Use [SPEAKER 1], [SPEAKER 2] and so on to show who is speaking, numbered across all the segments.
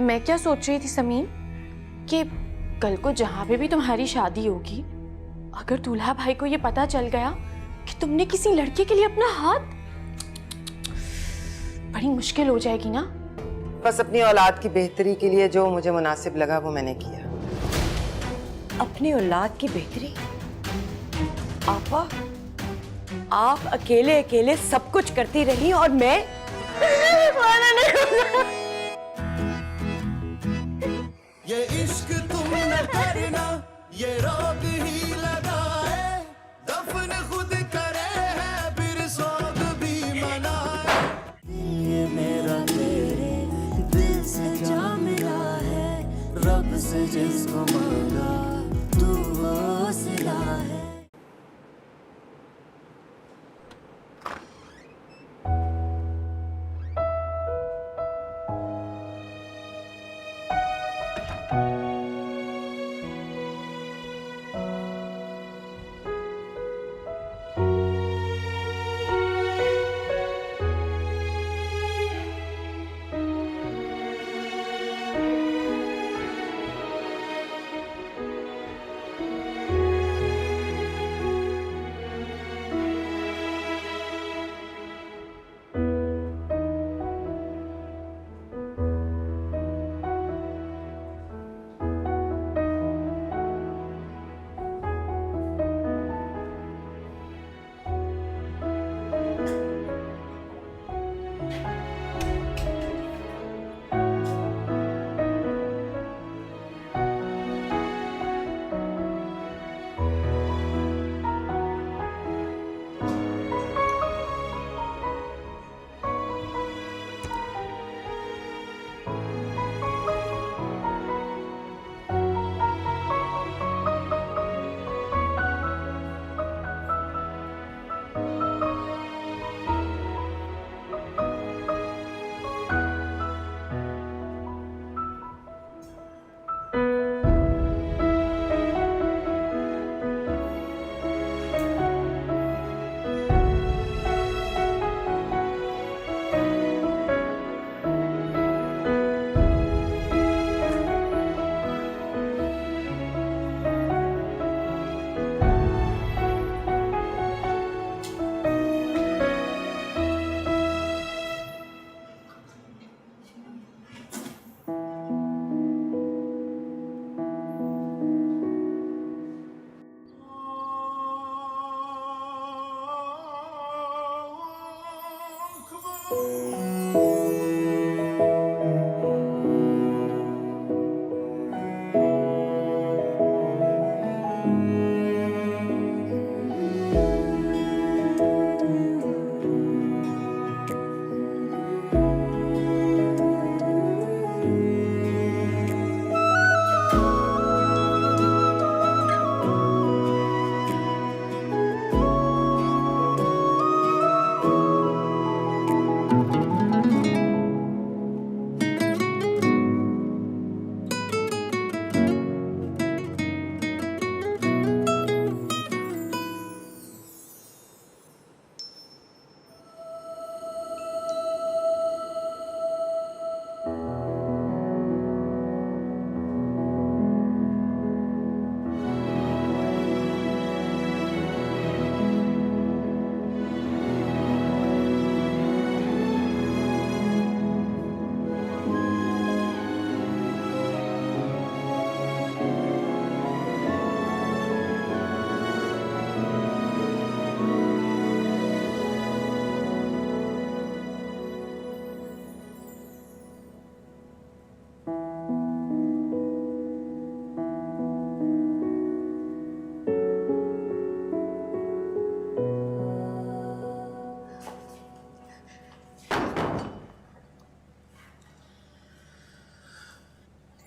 [SPEAKER 1] मैं क्या सोच रही थी समीम कि कल को जहां पे भी तुम्हारी शादी होगी, अगर दूल्हा भाई को ये पता चल गया कि तुमने किसी लड़के के लिए अपना हाथ, बड़ी मुश्किल हो जाएगी ना।
[SPEAKER 2] बस अपनी औलाद की बेहतरी के लिए जो मुझे मुनासिब लगा वो मैंने किया।
[SPEAKER 3] अपनी औलाद की बेहतरी? आपा, आप अकेले अकेले सब कुछ करती रही और मैं
[SPEAKER 4] ये इश्क तुम न करना, ये रोग ही लगा है, दफन खुद करे है फिर सोग भी मनाए। ये मेरा तेरे दिल से जा मिला है, रब से जिसको मांगा तू वो सिला है।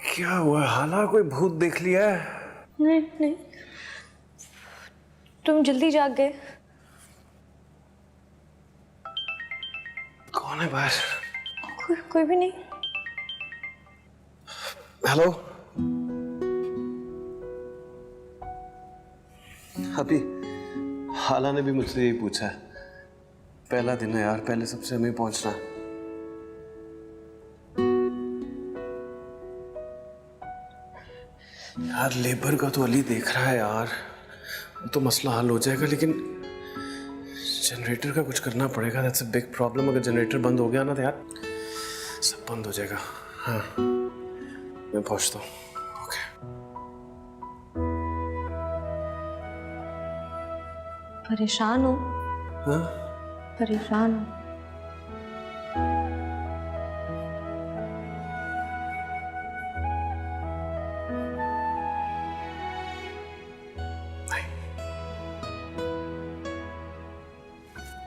[SPEAKER 5] क्या हुआ हाला, कोई भूत देख लिया है?
[SPEAKER 1] नहीं नहीं, तुम जल्दी जाग गए।
[SPEAKER 5] कौन है बाहर?
[SPEAKER 1] कोई भी नहीं।
[SPEAKER 5] हेलो, अभी हाला ने भी मुझसे यही पूछा है। पहला दिन है यार, पहले सबसे हमें पहुंचना है। यार लेबर का तो अली देख रहा है यार, तो मसला हल हो जाएगा, लेकिन जनरेटर का कुछ करना पड़ेगा। That's a big problem. अगर जनरेटर बंद हो गया ना तो यार सब बंद हो जाएगा। हाँ मैं पहुंचता हूँ। ओके।
[SPEAKER 6] परेशान हो?
[SPEAKER 5] हाँ
[SPEAKER 6] परेशान हो?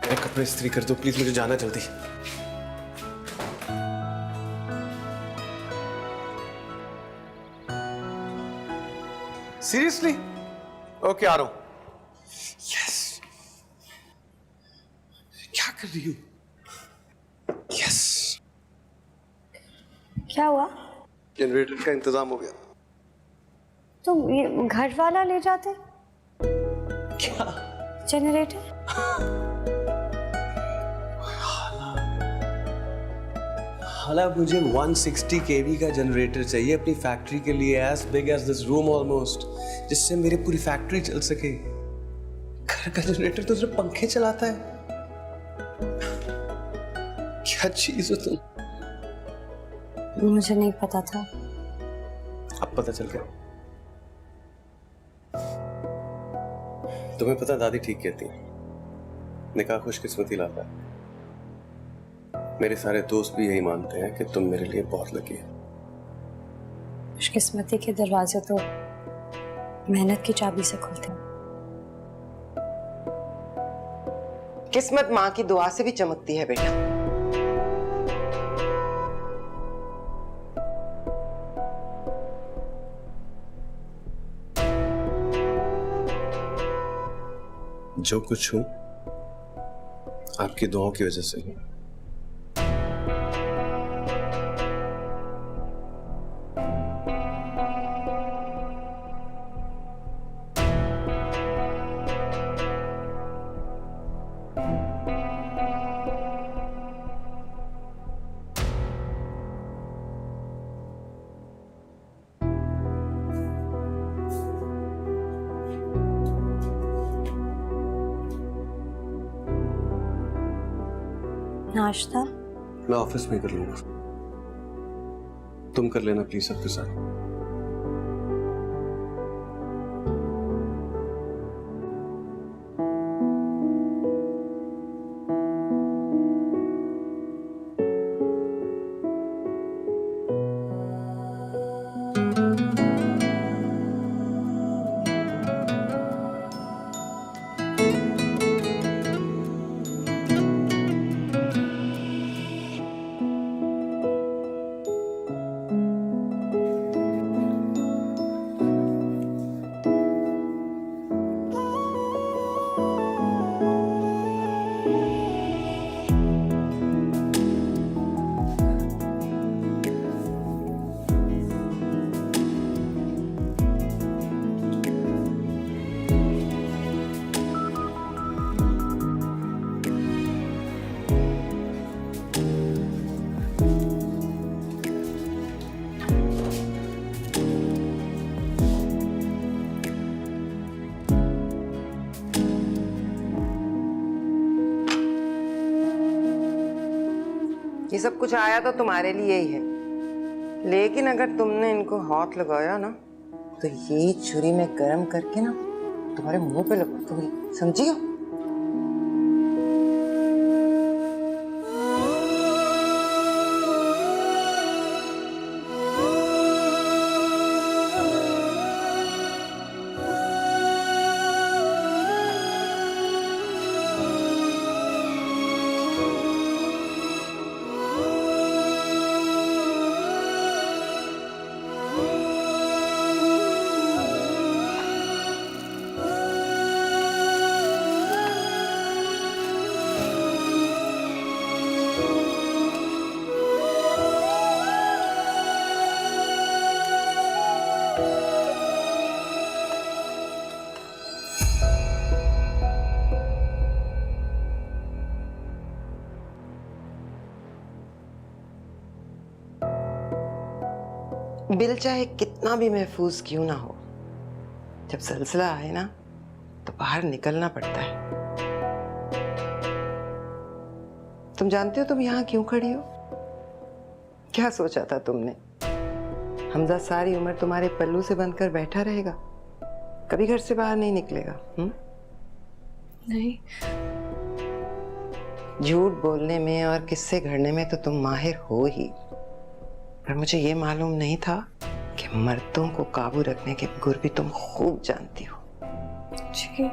[SPEAKER 5] मेरे कपड़े इस्त्री कर दो प्लीज, मुझे जाना है जल्दी। सीरियसली? ओके आ रहा हूं। यस। क्या कर रही हूँ? यस।
[SPEAKER 6] क्या हुआ?
[SPEAKER 5] जनरेटर का इंतजाम हो गया।
[SPEAKER 6] तो ये घर वाला ले जाते
[SPEAKER 5] क्या?
[SPEAKER 6] जनरेटर?
[SPEAKER 5] हालांकि मुझे 160 kV का जनरेटर चाहिए अपनी फैक्ट्री के लिए, as big as this room almost, जिससे मेरी पूरी फैक्ट्री चल सके। घर का जनरेटर तो सिर्फ पंखे चलाता है। क्या चीज हो तुम?
[SPEAKER 6] मुझे नहीं पता था।
[SPEAKER 5] अब पता चल गया। तुम्हें पता दादी ठीक कहती है, निकाह खुशकिस्मती लाता है। मेरे सारे दोस्त भी यही मानते हैं कि तुम मेरे लिए बहुत लकी है।
[SPEAKER 6] खुशकिस्मती के दरवाजे तो मेहनत की चाबी से खुलते हैं।
[SPEAKER 2] किस्मत माँ की दुआ से भी चमकती है बेटा।
[SPEAKER 5] जो कुछ हूं आपकी दुआओं की वजह से हूं।
[SPEAKER 6] नाश्ता?
[SPEAKER 5] मैं ऑफिस में कर लूंगा, तुम कर लेना प्लीज सबके साथ।
[SPEAKER 2] ये सब कुछ आया तो तुम्हारे लिए ही है, लेकिन अगर तुमने इनको हाथ लगाया ना तो ये छुरी में गरम करके ना तुम्हारे मुंह पे लगा दूंगी, समझी हो? बिल चाहे कितना भी महफूज क्यों ना हो, जब सिलसिला आए ना तो बाहर निकलना पड़ता है। तुम जानते हो तुम यहाँ क्यों खड़ी हो? क्या सोचा था तुमने? हमजा सारी उम्र तुम्हारे पल्लू से बंधकर बैठा रहेगा, कभी घर से बाहर नहीं निकलेगा?
[SPEAKER 6] नहीं।
[SPEAKER 2] झूठ बोलने में और किस्से घड़ने में तो तुम माहिर हो ही, पर मुझे ये मालूम नहीं था कि मर्दों को काबू रखने के गुर भी तुम खूब जानती हो।
[SPEAKER 6] जी।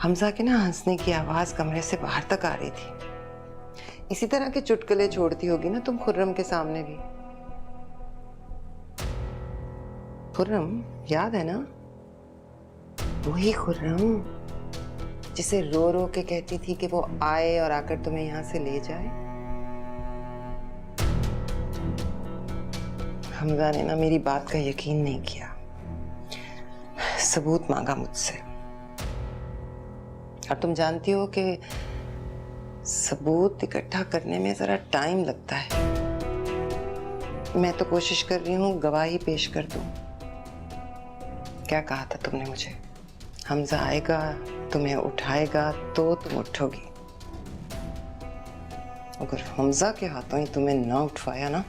[SPEAKER 2] हमजा के ना हंसने की आवाज कमरे से बाहर तक आ रही थी। इसी तरह के चुटकुले छोड़ती होगी ना तुम खुर्रम के सामने भी। खुर्रम याद है ना? वही खुर्रम जिसे रो रो के कहती थी कि वो आए और आकर तुम्हें यहां से ले जाए। हमजा ने ना मेरी बात का यकीन नहीं किया, सबूत मांगा मुझसे। और तुम जानती हो कि सबूत इकट्ठा करने में जरा टाइम लगता है। मैं तो कोशिश कर रही हूं गवाही पेश कर दूं। क्या कहा था तुमने मुझे? हमजा आएगा, तुम्हें उठाएगा तो तुम उठोगी। अगर हमजा के हाथों ही तुम्हें ना उठवाया ना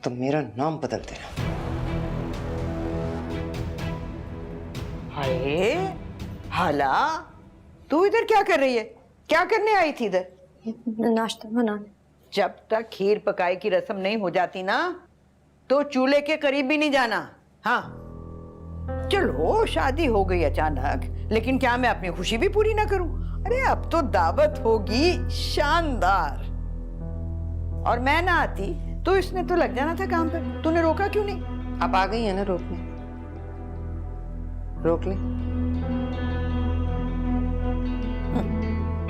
[SPEAKER 2] तो मेरा नाम बदल देना।
[SPEAKER 3] अरे हाला, तू इधर क्या कर रही है? क्या करने आई थी इधर?
[SPEAKER 6] नाश्ता बनाने।
[SPEAKER 3] जब तक खीर पकाई की रस्म नहीं हो जाती ना तो चूल्हे के करीब भी नहीं जाना। हाँ चलो, शादी हो गई अचानक, लेकिन क्या मैं अपनी खुशी भी पूरी ना करूं? अरे अब तो दावत होगी शानदार। और मैं ना आती तो इसने तो लग जाना था काम पर। तूने रोका क्यों नहीं?
[SPEAKER 2] आप आ गई है ना रोकने, रोक ले।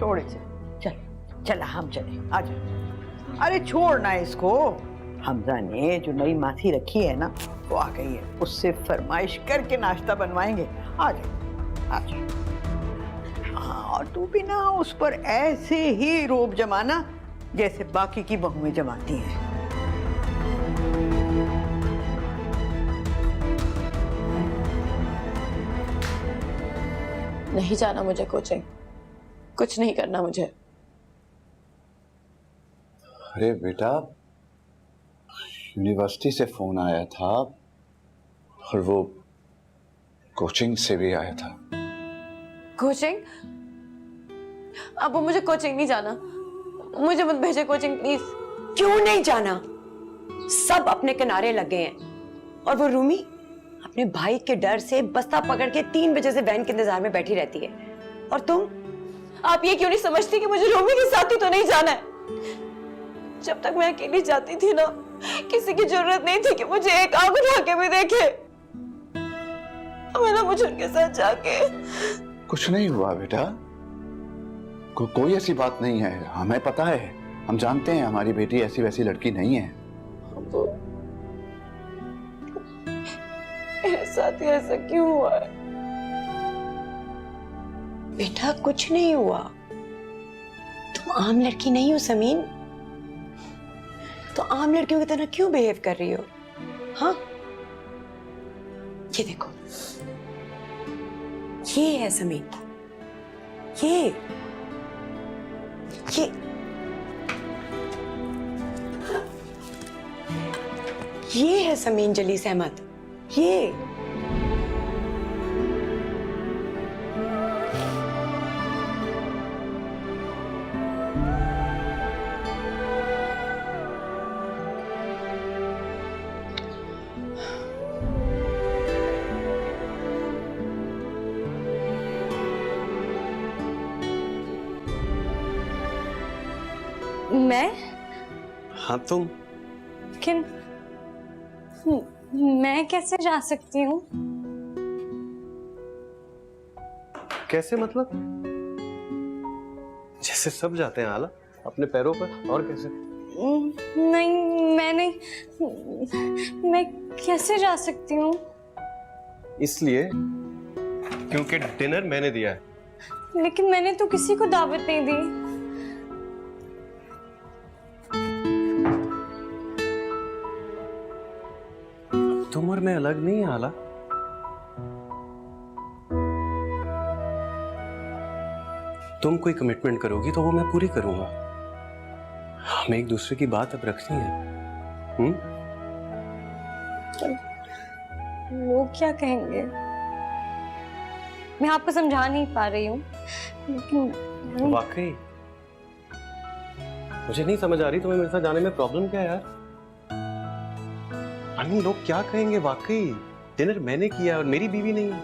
[SPEAKER 3] थोड़े से चल, चला हम चले, आजा। अरे छोड़ ना इसको। हमजा ने जो नई माथी रखी है ना वो आ गई है, उससे फरमाइश करके नाश्ता बनवाएंगे। आजा आजा। हाँ, और तू भी ना उस पर ऐसे ही रोब जमाना जैसे बाकी की बहुएं जमाती हैं।
[SPEAKER 1] नहीं जाना मुझे कोचिंग, कुछ नहीं करना मुझे।
[SPEAKER 7] अरे बेटा, यूनिवर्सिटी से फोन आया था और वो कोचिंग से भी आया था।
[SPEAKER 1] कोचिंग? अब वो मुझे कोचिंग नहीं जाना, मुझे मत भेजे कोचिंग प्लीज।
[SPEAKER 3] क्यों नहीं जाना? सब अपने किनारे लगे हैं और वो रूमी अपने भाई के डर से बस्ता पकड़ के 3 बजे से वैन के इंतजार में बैठी रहती है। और तुम?
[SPEAKER 1] आप ये क्यों नहीं समझती कि मुझे रोमी के साथ ही तो नहीं जाना है? जब तक मैं अकेली जाती थी ना, किसी की जरूरत नहीं थी कि मुझे एक आंख उठा के भी देखे। मैं ना मुझे उनके साथ जाके।
[SPEAKER 7] कुछ नहीं हुआ बेटा, कोई ऐसी बात नहीं है। हमें पता है, हम जानते हैं हमारी बेटी ऐसी वैसी लड़की नहीं है।
[SPEAKER 1] मेरे साथ ऐसा क्यों हुआ है?
[SPEAKER 3] बेटा कुछ नहीं हुआ, तुम आम लड़की नहीं हो समीन। तो आम लड़कियों की तरह क्यों बिहेव कर रही हो? हाँ, ये देखो, ये है समीन, ये है समीन जलीस अहमद, ये।
[SPEAKER 6] मैं?
[SPEAKER 5] हाँ तुम।
[SPEAKER 6] लेकिन मैं कैसे जा सकती हूँ?
[SPEAKER 5] कैसे मतलब? जैसे सब जाते हैं आला, अपने पैरों पर। और कैसे?
[SPEAKER 6] नहीं, मैं नहीं। मैं कैसे जा सकती हूँ?
[SPEAKER 5] इसलिए क्योंकि डिनर मैंने दिया है।
[SPEAKER 6] लेकिन मैंने तो किसी को दावत नहीं दी।
[SPEAKER 5] तुम और मैं अलग नहीं है आला। तुम कोई कमिटमेंट करोगी तो वो मैं पूरी करूंगा। हमें एक दूसरे की बात अब रखनी है।
[SPEAKER 6] लोग क्या कहेंगे? मैं आपको समझा नहीं पा रही हूँ, लेकिन
[SPEAKER 5] वाकई मुझे नहीं समझ आ रही तुम्हें मेरे साथ जाने में प्रॉब्लम क्या है यार। I mean, लोग क्या कहेंगे? वाकई डिनर मैंने किया और मेरी बीवी नहीं है।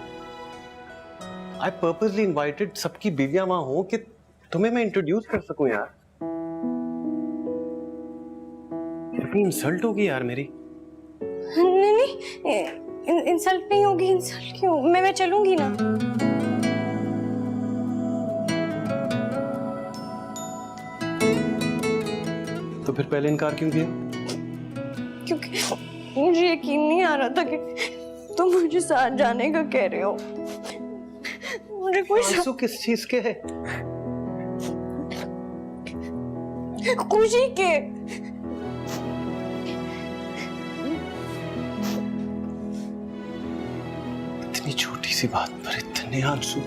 [SPEAKER 5] I purposely invited सबकी बीवियां वहां हो कि तुम्हें मैं इंट्रोड्यूस कर सकूं यार। इतनी इंसल्ट होगी यार मेरी।
[SPEAKER 6] नहीं, इंसल्ट नहीं होगी। इंसल्ट क्यों? मैं चलूंगी ना।
[SPEAKER 5] तो फिर पहले इनकार क्यों किया?
[SPEAKER 6] क्योंकि मुझे यकीन नहीं आ रहा था कि तुम मुझे साथ जाने का कह रहे हो। मुझे कोई
[SPEAKER 5] आंसू किस चीज के है?
[SPEAKER 6] खुशी के।
[SPEAKER 5] इतनी छोटी सी बात पर इतने आंसू।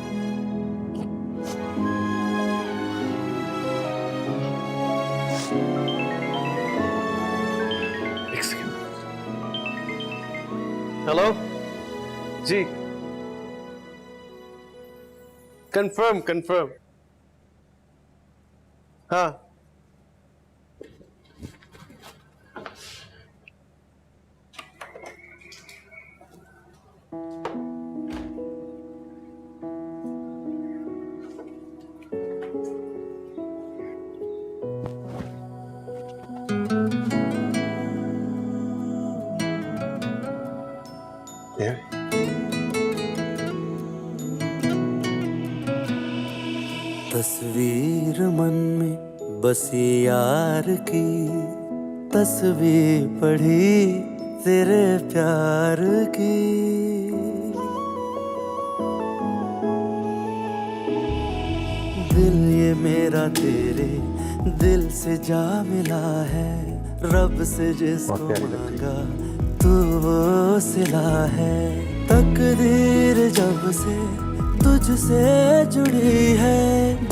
[SPEAKER 5] हेलो जी, कंफर्म। हाँ
[SPEAKER 4] तस्वीर मन में बसी यार की, तस्वीर पढ़ी तेरे प्यार की। दिल ये मेरा तेरे दिल से जा मिला है, रब से जिसको मांगा तू वो सिला है। तकदीर जब से तुझसे जुड़ी है,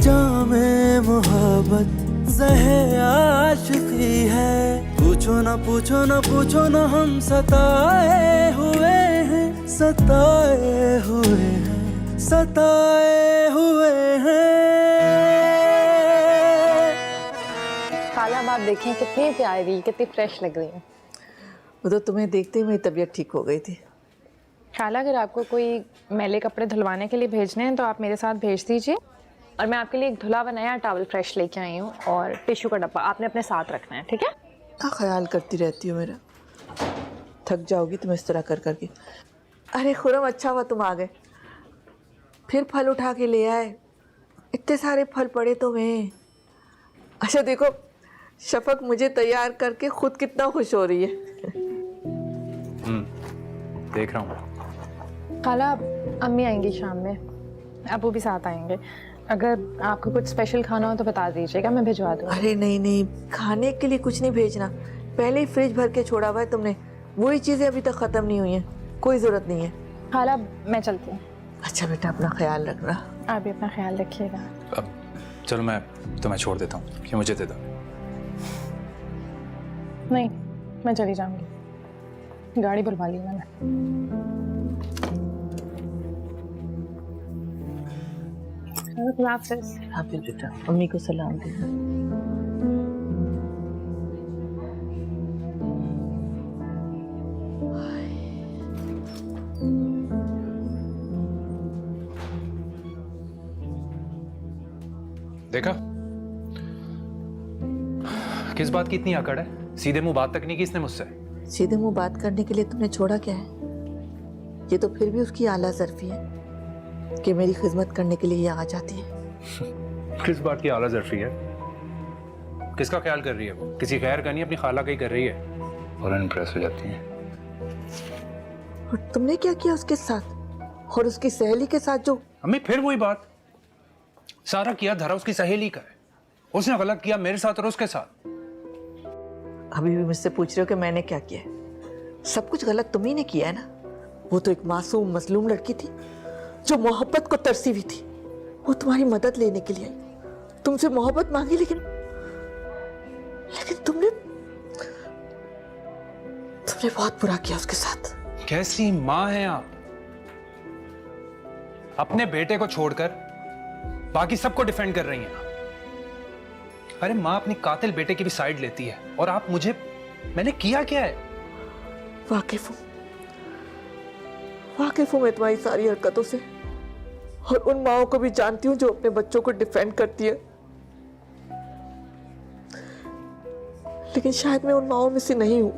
[SPEAKER 4] जामे मोहब्बत ज़हे आशिकी है। पूछो ना हम सताए हुए हैं।
[SPEAKER 8] खाला आप देखें कितनी प्यारी, कितनी फ्रेश लग रही है।
[SPEAKER 9] वो तो तुम्हें देखते ही मेरी तबीयत ठीक हो गई थी।
[SPEAKER 8] खाला अगर आपको कोई मैले कपड़े धुलवाने के लिए भेजने हैं तो आप मेरे साथ भेज दीजिए, और मैं आपके लिए एक धुला बनाया टॉवल फ्रेश लेके आई हूँ, और टिश्यू का डब्बा आपने अपने साथ रखना है, ठीक है?
[SPEAKER 9] क्या ख्याल करती रहती हो मेरा, थक जाओगी तुम इस तरह कर करके। अरे खुरम, अच्छा हुआ तुम आ गए, फिर फल उठा के ले आए। इतने सारे फल पड़े तुम्हें। अच्छा देखो, शफक मुझे तैयार करके खुद कितना खुश हो रही है।
[SPEAKER 10] देख रहा हूँ।
[SPEAKER 8] खाला अम्मी आएंगी शाम में, अबू भी साथ आएंगे। अगर आपको कुछ स्पेशल खाना हो तो बता दीजिएगा, मैं भिजवा दूँ।
[SPEAKER 9] अरे नहीं, खाने के लिए कुछ नहीं भेजना, पहले ही फ्रिज भर के छोड़ा हुआ है तुमने। वही चीज़ें अभी तक ख़त्म नहीं हुई हैं, कोई ज़रूरत नहीं है।
[SPEAKER 8] खाला मैं चलती हूँ।
[SPEAKER 9] अच्छा बेटा, अपना ख्याल रखना।
[SPEAKER 8] आप भी अपना ख्याल रखिएगा।
[SPEAKER 10] अब चलो मैं तुम्हें छोड़ देता हूँ, ये मुझे दे दो।
[SPEAKER 8] नहीं, मैं चली जाऊँगी, गाड़ी बुलवा ली मैंने।
[SPEAKER 9] हाफिज़ बेटा, मम्मी को सलाम देना।
[SPEAKER 10] देखा किस बात की इतनी अकड़ है? सीधे मुंह बात तक नहीं की इसने मुझसे।
[SPEAKER 9] सीधे मुंह बात करने के लिए तुमने छोड़ा क्या है? ये तो फिर भी उसकी आला ज़र्फी है कि मेरी खिदमत करने के लिए ये आ जाती है।
[SPEAKER 10] किस बात की आला ज़र्फी है? किसका ख्याल कर रही है वो? किसी खैर का नहीं, अपनी खाला का ही कर रही है, और इम्प्रेस हो जाती है।
[SPEAKER 9] और तुमने क्या किया उसके साथ और उसकी सहेली के साथ? जो
[SPEAKER 10] अम्मी फिर वही बात, सारा किया धरा उसकी सहेली का है। उसने गलत किया मेरे साथ और उसके साथ।
[SPEAKER 9] अभी भी मुझसे पूछ रहे हो कि मैंने क्या किया? सब कुछ गलत तुम्ही ने किया है ना। वो तो एक मासूम मजलूम लड़की थी जो मोहब्बत को तरसी हुई थी। वो तुम्हारी मदद लेने के लिए आई, तुमसे मोहब्बत मांगी, लेकिन तुमने बहुत बुरा किया उसके साथ।
[SPEAKER 10] कैसी माँ हैं आप? अपने बेटे को छोड़कर बाकी सबको डिफेंड कर रही हैं। अरे माँ अपनी कातिल बेटे की भी साइड लेती है और आप मुझे, मैंने किया क्या है?
[SPEAKER 9] वाकिफ हूं मैं तुम्हारी सारी हरकतों से, और उन माओं को भी जानती हूँ जो अपने बच्चों को डिफेंड करती है। लेकिन शायद मैं उन माओं में से नहीं हूं,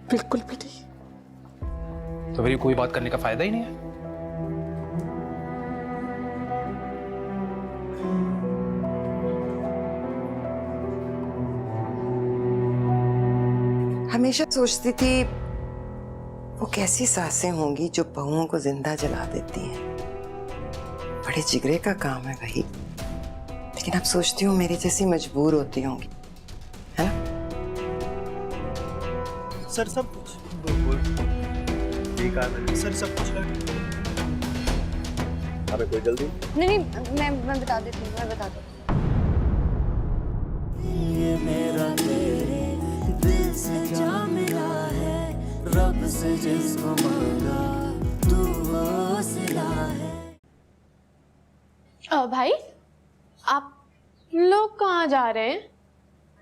[SPEAKER 9] बिल्कुल भी नहीं।
[SPEAKER 10] तो फिर कोई बात करने का फायदा ही नहीं है।
[SPEAKER 2] हमेशा सोचती थी वो कैसी सासें होंगी जो बहुओं को जिंदा जला देती हैं। बड़े जिगरे का काम है भाई, लेकिन अब सोचती हूँ मेरी जैसी मजबूर होती होंगी, है ना?
[SPEAKER 4] सर सब कुछ सर सब कुछ
[SPEAKER 5] हमें कोई जल्दी
[SPEAKER 6] नहीं, मैं बता देती हूँ, मैं बता दूँ।
[SPEAKER 4] ये मेरा तेरे दिल से जा मिला है, रब से जिसको मांगा तू वो सिला है।
[SPEAKER 1] भाई आप लोग कहाँ जा रहे हैं?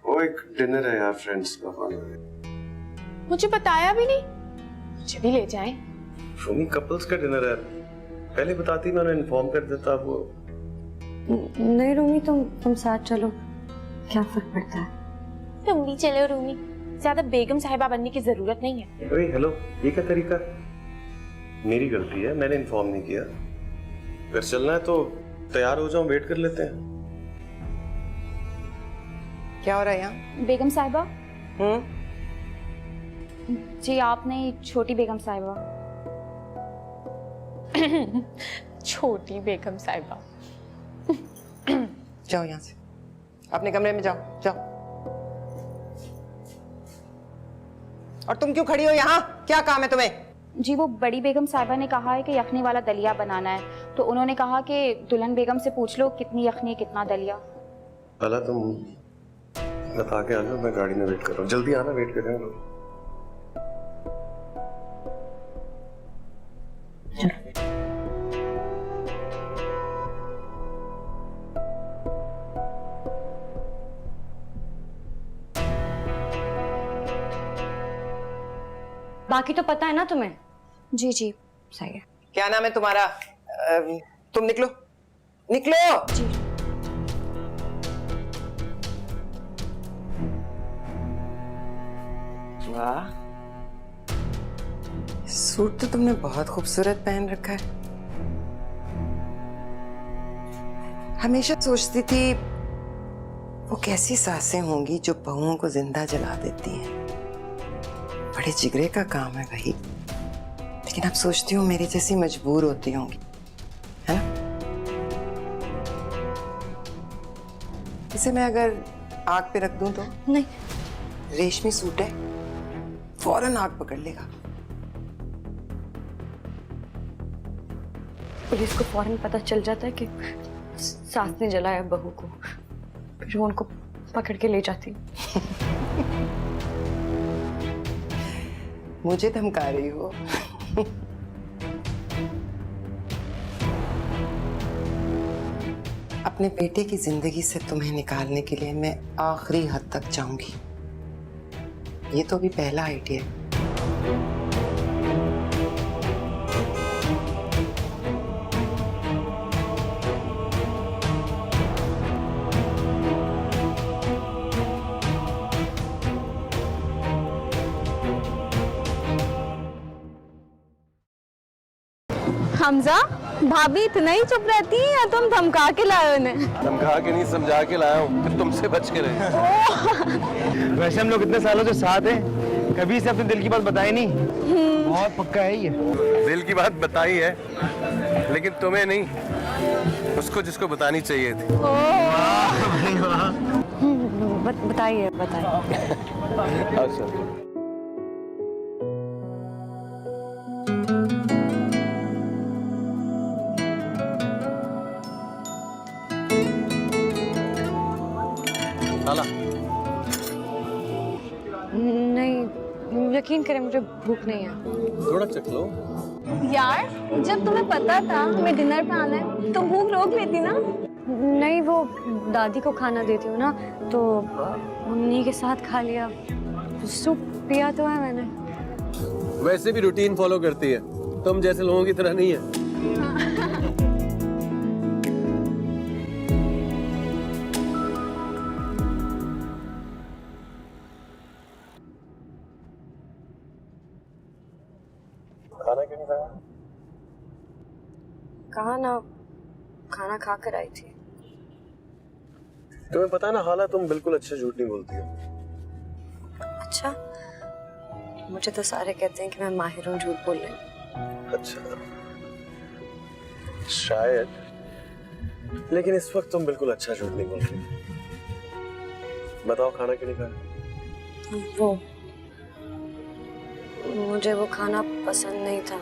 [SPEAKER 5] वो एक डिनर है यार, फ्रेंड्स का।
[SPEAKER 1] मुझे बताया भी नहीं, मुझे भी ले जाएं।
[SPEAKER 5] रूमी कपल्स का डिनर है, पहले बताती मैं उन्हें इन्फॉर्म कर देता। वो
[SPEAKER 6] नहीं रूमी, तुम साथ चलो, क्या फर्क पड़ता है।
[SPEAKER 1] तुम भी चलो रूमी, ज्यादा बेगम साहिबा बनने की जरूरत नहीं है।
[SPEAKER 5] अरे हेलो, ये क्या तरीका? मेरी गलती है, मैंने इन्फॉर्म नहीं किया। अगर चलना है तो तैयार हो जाओ, वेट कर लेते हैं।
[SPEAKER 2] क्या हो रहा है यहाँ?
[SPEAKER 6] बेगम साहिबा जी, आप नहीं, छोटी बेगम साहिबा।
[SPEAKER 1] छोटी बेगम साहिबा।
[SPEAKER 2] जाओ यहाँ से, अपने कमरे में जाओ जाओ। और तुम क्यों खड़ी हो यहाँ? क्या काम है तुम्हें?
[SPEAKER 6] जी वो बड़ी बेगम साहिबा ने कहा है कि यखनी वाला दलिया बनाना है, तो उन्होंने कहा कि दुल्हन बेगम से पूछ लो कितनी यखनी कितना दलिया।
[SPEAKER 5] भला तुम बता के आ जाओ, मैं गाड़ी में वेट कर रहा हूँ। जल्दी आना, वेट कर रहे हैं लोग।
[SPEAKER 6] बाकी तो पता है ना तुम्हें? जी जी सही है।
[SPEAKER 2] क्या नाम है तुम्हारा? तुम निकलो निकलो।
[SPEAKER 6] जी
[SPEAKER 2] वाह, सूट तो तुमने बहुत खूबसूरत पहन रखा है। हमेशा सोचती थी वो कैसी सासें होंगी जो बहुओं को जिंदा जला देती हैं। बड़े जिगरे का काम है भाई, लेकिन अब सोचती हूँ मेरी जैसी मजबूर होती होंगी, है ना? इसे मैं अगर आग पे रख दूं तो?
[SPEAKER 6] नहीं,
[SPEAKER 2] रेशमी सूट है, फौरन आग पकड़ लेगा।
[SPEAKER 6] पुलिस को फौरन पता चल जाता है कि सास ने जलाया बहू को, फिर वो उनको पकड़ के ले जाती।
[SPEAKER 2] मुझे धमका रही हो? अपने बेटे की जिंदगी से तुम्हें निकालने के लिए मैं आखिरी हद तक जाऊंगी। ये तो भी पहला आइडिया है।
[SPEAKER 6] हमजा, भाभी इतना ही चुप रहती है या तुम धमका के लाए उन्हें?
[SPEAKER 5] धमका के नहीं, समझा के लाया हूँ, फिर तुमसे बच के रहे।
[SPEAKER 11] वैसे हम लोग इतने सालों से साथ हैं, कभी से अपने दिल की बात बताई नहीं। बहुत पक्का है ये।
[SPEAKER 5] दिल की बात बताई है, लेकिन तुम्हें नहीं, उसको जिसको बतानी चाहिए थी।
[SPEAKER 6] बताइए बताइए।
[SPEAKER 5] अच्छा।
[SPEAKER 6] यकीन करें मुझे भूख नहीं है।
[SPEAKER 5] थोड़ा चख लो।
[SPEAKER 6] यार जब तुम्हें पता था हमें डिनर पे आना है तो भूख रोक लेती ना। नहीं वो दादी को खाना देती हूँ ना तो उन्हीं के साथ खा लिया। सूप पिया तो है मैंने।
[SPEAKER 5] वैसे भी रूटीन फॉलो करती है, तुम जैसे लोगों की तरह नहीं है। खाना क्यों नहीं खाया?
[SPEAKER 6] कहा ना खाना खा कर आई थी।
[SPEAKER 5] तुम्हें पता है ना हाला, तुम बिल्कुल अच्छे झूठ नहीं बोलती हो।
[SPEAKER 6] अच्छा मुझे तो सारे कहते हैं कि मैं माहिर हूँ झूठ बोलने में।
[SPEAKER 5] अच्छा शायद, लेकिन इस वक्त तुम बिल्कुल अच्छा झूठ नहीं बोल रही। बताओ खाना क्यों नहीं खाया?
[SPEAKER 6] वो मुझे वो खाना पसंद नहीं था।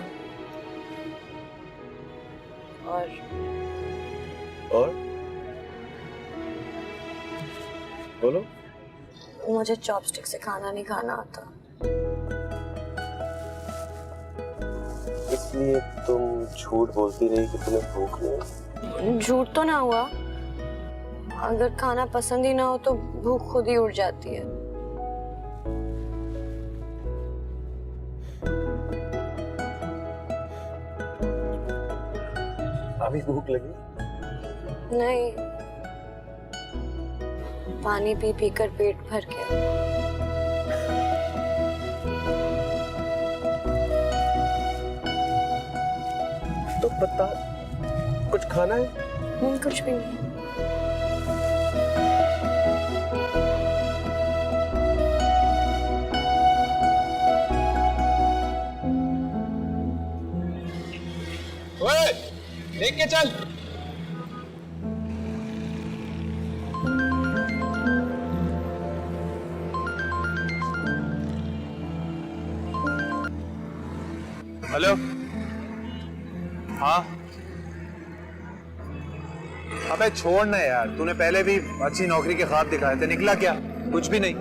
[SPEAKER 6] और
[SPEAKER 5] बोलो।
[SPEAKER 6] मुझे चॉपस्टिक से खाना नहीं खाना आता।
[SPEAKER 5] इसलिए तुम झूठ बोलती रही कि तुम्हें भूख नहीं।
[SPEAKER 6] झूठ तो ना हुआ, अगर खाना पसंद ही ना हो तो भूख खुद ही उड़ जाती है।
[SPEAKER 5] अभी भूख लगी?
[SPEAKER 6] नहीं, पानी पी पी कर पेट भर गया।
[SPEAKER 5] तो बता, कुछ खाना है?
[SPEAKER 6] कुछ भी नहीं।
[SPEAKER 10] ओए, देख के चल। हेलो। हाँ अबे छोड़ ना यार, तूने पहले भी अच्छी नौकरी के ख्वाब दिखाए थे, निकला क्या? कुछ भी नहीं।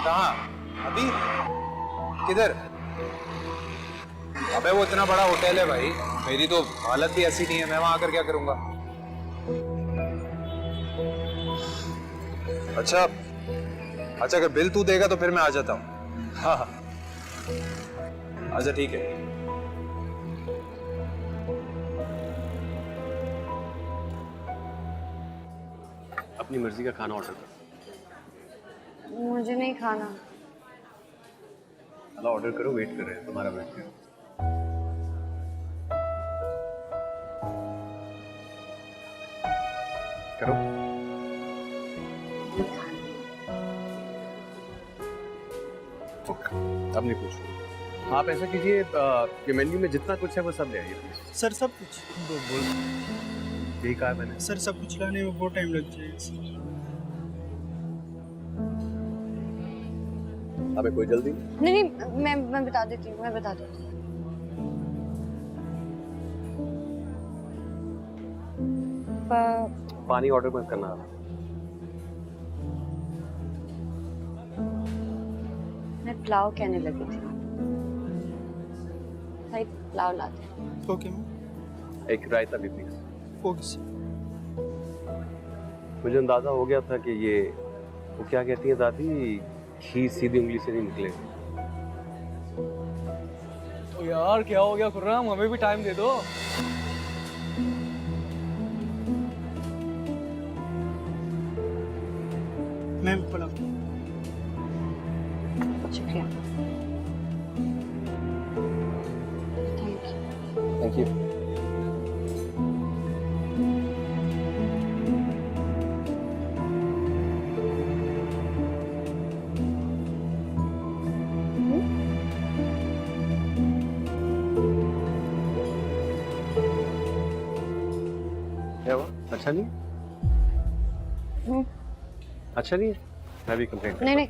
[SPEAKER 10] कहाँ? अभी किधर? अबे वो इतना बड़ा होटल है भाई, मेरी तो हालत भी ऐसी नहीं है, मैं वहां आकर क्या करूंगा? अच्छा अच्छा, अगर बिल तू देगा तो फिर मैं आ जाता हूँ। हाँ हाँ अच्छा ठीक है।
[SPEAKER 5] अपनी मर्जी का खाना ऑर्डर कर।
[SPEAKER 6] मुझे नहीं खाना।
[SPEAKER 5] चलो ऑर्डर करो, वेट कर रहे हैं तुम्हारा वेट करो। अब नहीं पूछो। आप ऐसा कीजिए कि मेन्यू में जितना कुछ है वो सब ले आइए प्लीज।
[SPEAKER 4] सर सब कुछ
[SPEAKER 5] बोल यही कहा है मैंने।
[SPEAKER 4] सर सब कुछ लाने में बहुत टाइम लग जाएगा।
[SPEAKER 5] हमें कोई जल्दी
[SPEAKER 6] नहीं मैं बता देती हूँ, मैं बता देती हूँ।
[SPEAKER 5] पानी ऑर्डर मत करना।
[SPEAKER 6] मैं पुलाव कहने लगी थी। भाई पुलाव लाते हैं।
[SPEAKER 4] Okay ma'am.
[SPEAKER 5] एक रायता भी प्लीज।
[SPEAKER 4] Okay sir.
[SPEAKER 5] मुझे अंदाजा हो गया था कि ये वो क्या कहती है दादी, घी सीधी उंगली से नहीं निकले।
[SPEAKER 11] तो यार क्या हो गया खुर्रम, हमें भी टाइम दे दो।
[SPEAKER 4] मैम पुलाव।
[SPEAKER 6] शुक्रिया।
[SPEAKER 5] Thank you. क्या हुआ? अच्छा नहीं? अच्छा नहीं है? मैं भी कंप्लेंट
[SPEAKER 6] नहीं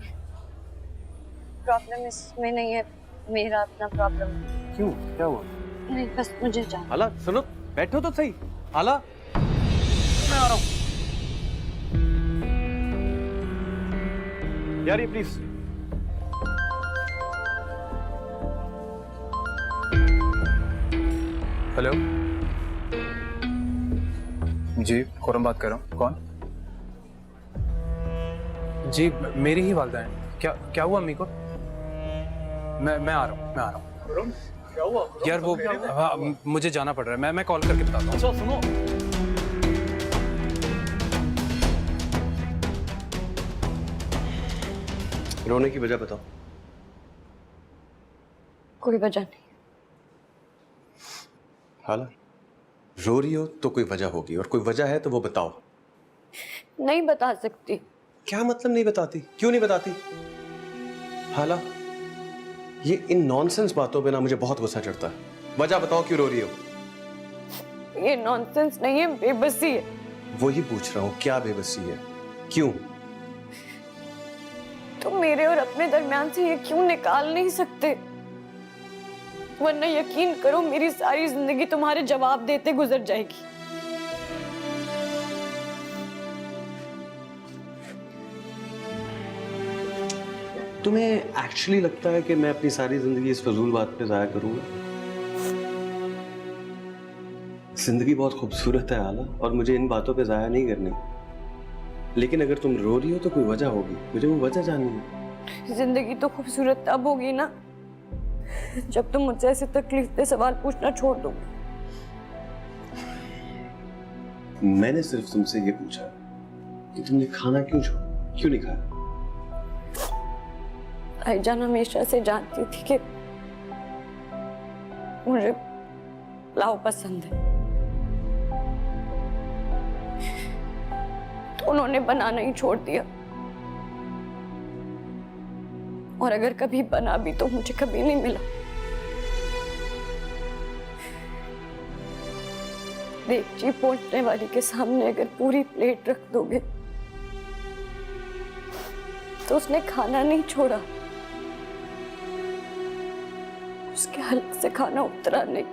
[SPEAKER 6] प्रॉब्लम इसमें नहीं है, मेरा अपना प्रॉब्लम।
[SPEAKER 5] क्यों? क्या हुआ?
[SPEAKER 6] नहीं बस मुझे जाना।
[SPEAKER 5] हाला सुनो, बैठो तो सही। हाला मैं आ रहा हूँ।
[SPEAKER 11] यार ये प्लीज। हेलो जी, खुरम बात कर रहा हूँ। कौन? जी मेरी ही वालदा हैं। क्या हुआ अम्मी को? मैं आ रहा हूँ। क्या हुआ यार? वो हाँ, मुझे जाना पड़ रहा है। मैं कॉल करके बताता हूँ। अच्छा सुनो,
[SPEAKER 5] रोने की वजह बताओ।
[SPEAKER 6] कोई वजह नहीं।
[SPEAKER 5] हाला, रो रही हो तो कोई वजह होगी, और कोई वजह है तो वो बताओ।
[SPEAKER 6] नहीं बता सकती।
[SPEAKER 5] क्या मतलब नहीं बताती? क्यों नहीं बताती? हाला, ये इन नॉनसेंस बातों पे ना मुझे बहुत गुस्सा चढ़ता है। वजह बताओ क्यों रो रही हो।
[SPEAKER 6] ये नॉनसेंस नहीं है, बेबसी है।
[SPEAKER 5] वही पूछ रहा हूँ, क्या बेबसी है? क्यों?
[SPEAKER 6] तुम मेरे और अपने दरमियान से ये क्यों निकाल नहीं सकते? वरना यकीन करो मेरी सारी जिंदगी तुम्हारे जवाब देते गुजर जाएगी।
[SPEAKER 5] तुम्हें एक्चुअली लगता है कि मैं अपनी सारी जिंदगी इस फजूल बात पे जाया करूंगा? जिंदगी बहुत खूबसूरत है आला, और मुझे इन बातों पे जाया नहीं करनी। लेकिन अगर तुम रो रही हो तो कोई वजह होगी, मुझे वो वजह जाननी है।
[SPEAKER 6] जिंदगी तो खूबसूरत तब होगी ना जब तुम मुझसे ऐसे तकलीफ दे सवाल पूछना छोड़ दो।
[SPEAKER 5] मैंने सिर्फ तुमसे ये पूछा कि तुमने खाना क्यों छोड़ा, क्यों नहीं खाया?
[SPEAKER 6] भाईजान हमेशा से जानती थी कि मुझे पुलाव पसंद है, तो उन्होंने बनाना ही छोड़ दिया। और अगर कभी बना भी तो मुझे कभी नहीं मिला। देगची पहुंचने वाली के सामने अगर पूरी प्लेट रख दोगे तो उसने खाना नहीं छोड़ा, उसके हलक से खाना उतरा नहीं।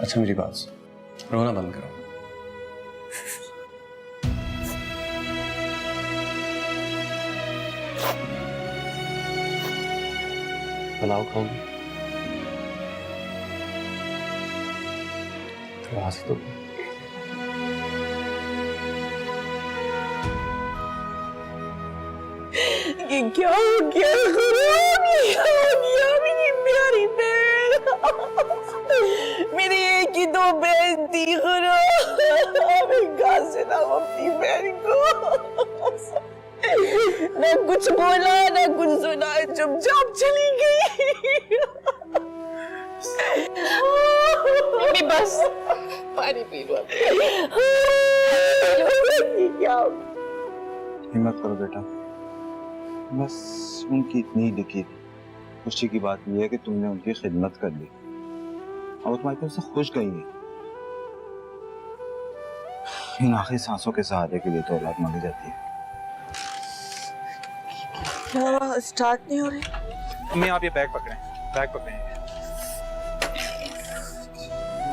[SPEAKER 5] अच्छा मेरी बात सुन, रोना बंद करो। पुलाव खाओगी? थोड़ा हंस दो।
[SPEAKER 9] ये क्या हो गया? क्या हो गया मेरी प्यारी बहन? मेरी एक ही दो बहन थी। मैं कहाँ से लाऊं अपनी बहन को? ना कुछ बोला ना कुछ सुना, चुपचाप चली गई। बस पानी पी लो। क्या
[SPEAKER 11] हिम्मत करो बेटा, बस उनकी इतनी ही लिखी थी। खुशी की बात यह है कि तुमने उनकी खिदमत कर ली और तुम्हारी तरफ से खुश गई है। इन आखिरी सांसों के सहारे के लिए तो औलाद मांगी जाती है।
[SPEAKER 9] क्या स्टार्ट नहीं हो रही?
[SPEAKER 10] अम्मी आप ये बैग पकड़ें, बैग पकड़ें।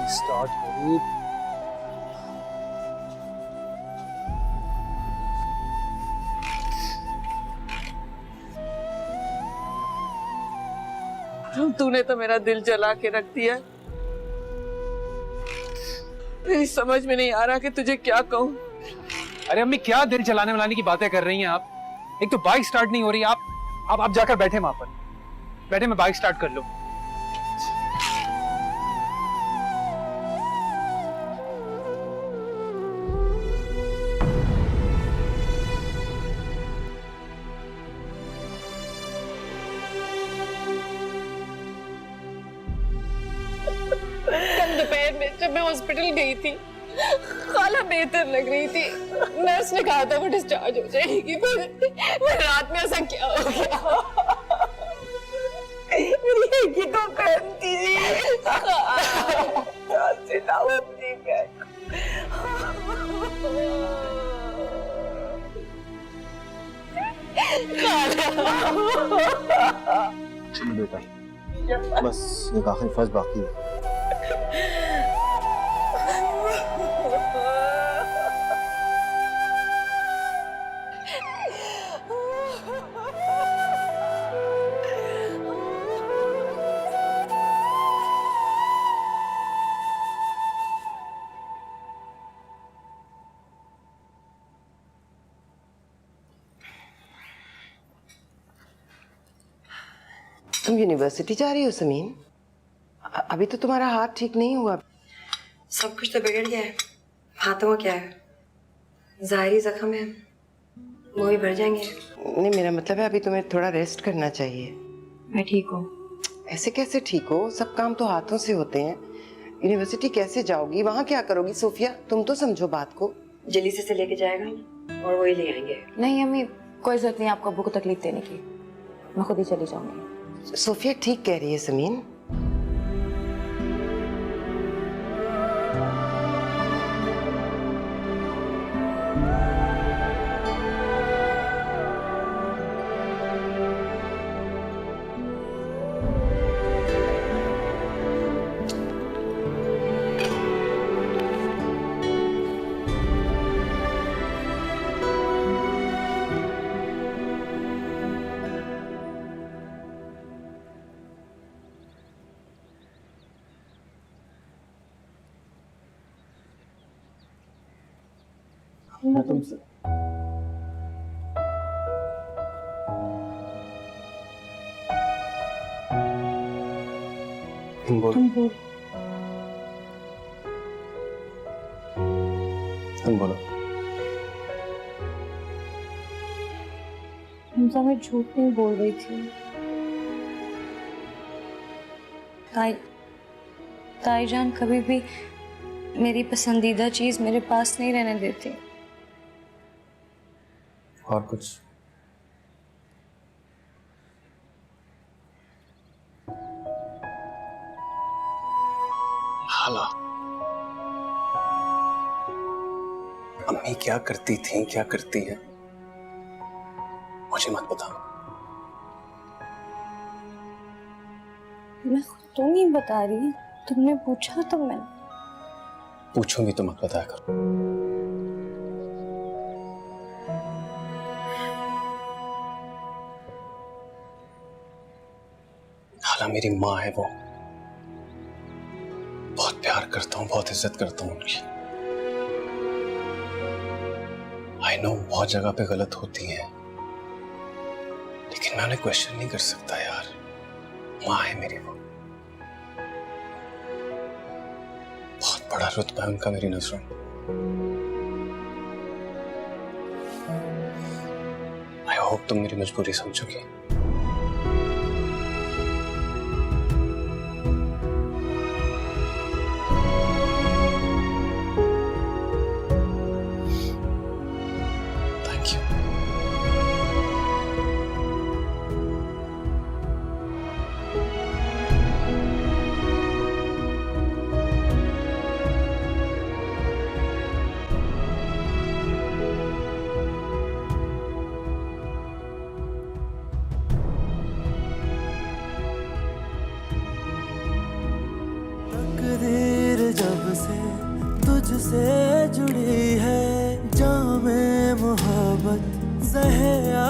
[SPEAKER 10] स्टार्ट करो।
[SPEAKER 9] तूने तो मेरा दिल जला के रख दिया। मेरी समझ में नहीं आ रहा कि तुझे क्या कहूं।
[SPEAKER 10] अरे अम्मी क्या दिल जलाने वालाने की बातें कर रही हैं आप? एक तो बाइक स्टार्ट नहीं हो रही। आप जाकर बैठे वहां पर, बैठे, मैं बाइक स्टार्ट कर लूं।
[SPEAKER 6] कल दोपहर में जब मैं हॉस्पिटल गई थी, खाला बेहतर लग रही थी। नर्स ने कहा था वो डिस्चार्ज हो जाएगी, पर रात में ऐसा क्या हो गया? मेरी एक ही तो बहन थी। अपनी बहन।
[SPEAKER 11] चलो बेटा, बस एक आखिरी फर्ज बाकी है।
[SPEAKER 2] तुम यूनिवर्सिटी जा रही हो समीन? अभी तो तुम्हारा हाथ ठीक नहीं हुआ।
[SPEAKER 12] सब कुछ तो बिगड़ गया है, हाथों का क्या है, ज़ाहिरी जख्म है, वो भी बढ़ जाएंगे।
[SPEAKER 2] नहीं, मेरा मतलब है अभी तुम्हें थोड़ा रेस्ट करना चाहिए।
[SPEAKER 12] मैं ठीक हूँ।
[SPEAKER 2] ऐसे कैसे ठीक हो? सब काम तो हाथों से होते हैं। यूनिवर्सिटी कैसे जाओगी, वहाँ क्या करोगी? सोफिया, तुम तो समझो बात को।
[SPEAKER 12] जल्दी से लेके जाएगा और वही ले आएंगे।
[SPEAKER 1] नहीं अम्मी, कोई जरूरत नहीं आपको अब्बू को तकलीफ देने की, मैं खुद ही चली जाऊंगी।
[SPEAKER 2] सोफिया ठीक कह रही है समीन।
[SPEAKER 5] मैं तुमसे बोल, तुम बोलो।
[SPEAKER 6] हमजा, मैं झूठ नहीं बोल रही थी। ताई जान कभी भी मेरी पसंदीदा चीज मेरे पास नहीं रहने देती।
[SPEAKER 5] और कुछ? हाला, अम्मी क्या करती थी, क्या करती है, मुझे मत बता।
[SPEAKER 6] मैं खुद तो नहीं बता रही, तुमने पूछा तो मैं।
[SPEAKER 5] पूछूंगी तो मत बताया करो। हाला मेरी माँ है, वो बहुत प्यार करता हूँ, बहुत इज्जत करता हूँ उनकी। आई नो बहुत जगह पे गलत होती है, लेकिन मैं उन्हें क्वेश्चन नहीं कर सकता यार। माँ है मेरी वो, बहुत बड़ा रुतबा है उनका मेरी नजरों में। आई होप तुम मेरी मजबूरी समझोगी। Thank you.
[SPEAKER 4] तकदीर जब से तुझसे जुड़ी है, जामे मोहब्बत ज़हरा